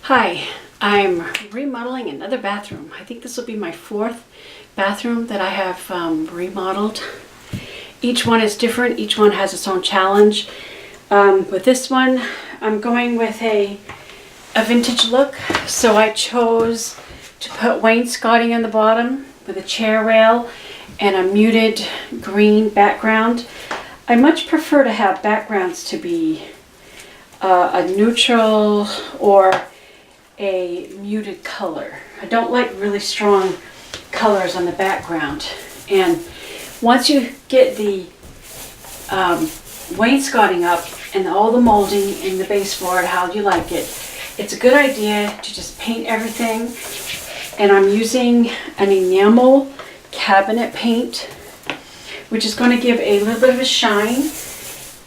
Hi, I'm remodeling another bathroom. I think this will be my fourth bathroom that I have remodeled. Each one is different. Each one has its own challenge. With this one, I'm going with a vintage look. So I chose to put wainscoting on the bottom with a chair rail and a muted green background. I much prefer to have backgrounds to be a neutral or a muted color. I don't like really strong colors on the background. And once you get the wainscoting up and all the molding in the baseboard how you like it, it's a good idea to just paint everything. And I'm using an enamel cabinet paint, which is going to give a little bit of a shine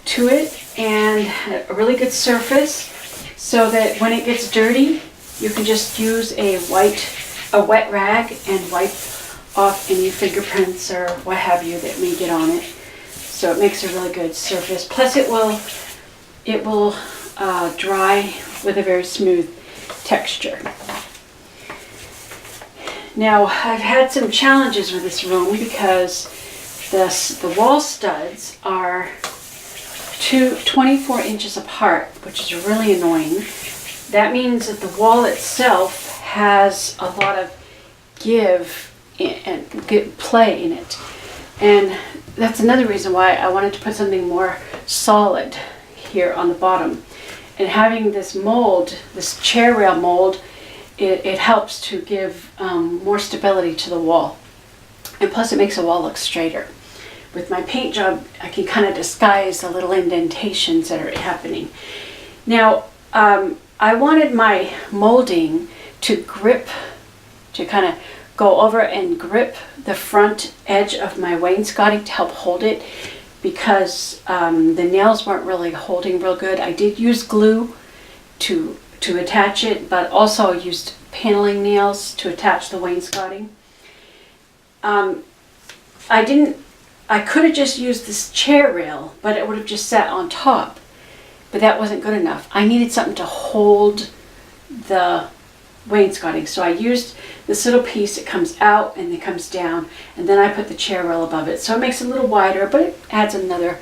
to it and a really good surface, so that when it gets dirty, you can just use a wet rag and wipe off any fingerprints or what have you that may get on it. So it makes a really good surface. Plus it will dry with a very smooth texture. Now I've had some challenges with this room because the wall studs are 24 inches apart, which is really annoying. That means that the wall itself has a lot of give and play in it. And that's another reason why I wanted to put something more solid here on the bottom. And having this mold, this chair rail mold, it helps to give more stability to the wall. And plus it makes the wall look straighter. With my paint job, I can kind of disguise the little indentations that are happening. Now, I wanted my molding to grip, to kind of go over and grip the front edge of my wainscoting to help hold it, because the nails weren't really holding real good. I did use glue to attach it, but also used paneling nails to attach the wainscoting. I could have just used this chair rail, but it would have just sat on top. But that wasn't good enough. I needed something to hold the wainscoting. So I used this little piece. It comes out and it comes down, and then I put the chair rail above it. So it makes it a little wider, but it adds another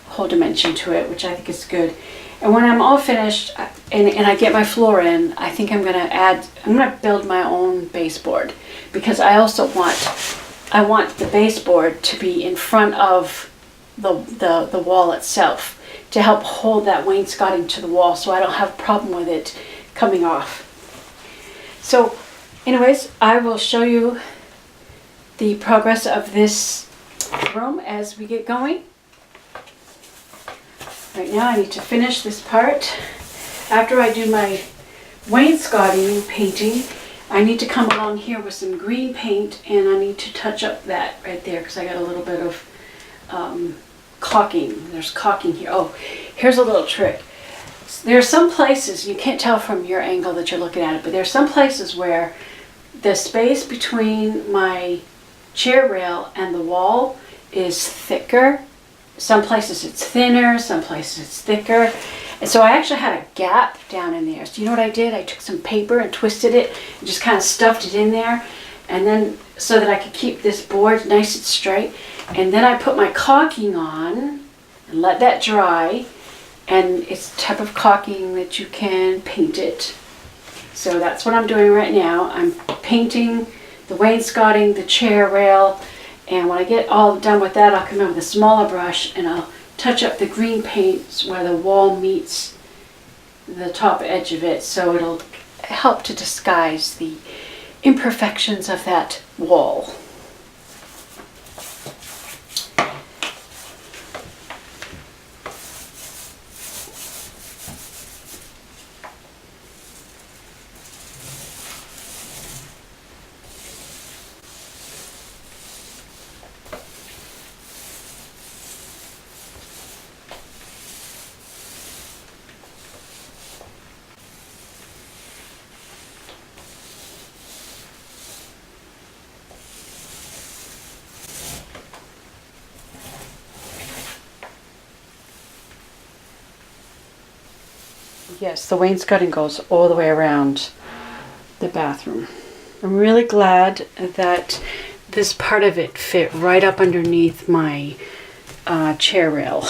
whole dimension to it, which I think is good. And when I'm all finished and I get my floor in, I think I'm gonna build my own baseboard, because I also want the baseboard to be in front of the wall itself, to help hold that wainscoting to the wall, so I don't have a problem with it coming off. So anyways, I will show you the progress of this room as we get going. Right now I need to finish this part. After I do my wainscoting painting, I need to come along here with some green paint, and I need to touch up that right there because I got a little bit of caulking. There's caulking here. Oh, here's a little trick. There are some places, you can't tell from your angle that you're looking at it, but there are some places where the space between my chair rail and the wall is thicker. Some places it's thinner, some places it's thicker. And so I actually had a gap down in there. So you know what I did? I took some paper and twisted it and just kind of stuffed it in there, and then so that I could keep this board nice and straight. And then I put my caulking on and let that dry, and it's the type of caulking that you can paint it. So that's what I'm doing right now. I'm painting the wainscoting, the chair rail, and when I get all done with that, I'll come in with a smaller brush and I'll touch up the green paint where the wall meets the top edge of it, so it'll help to disguise the imperfections of that wall. Yes, the wainscoting goes all the way around the bathroom. I'm really glad that this part of it fit right up underneath my chair rail.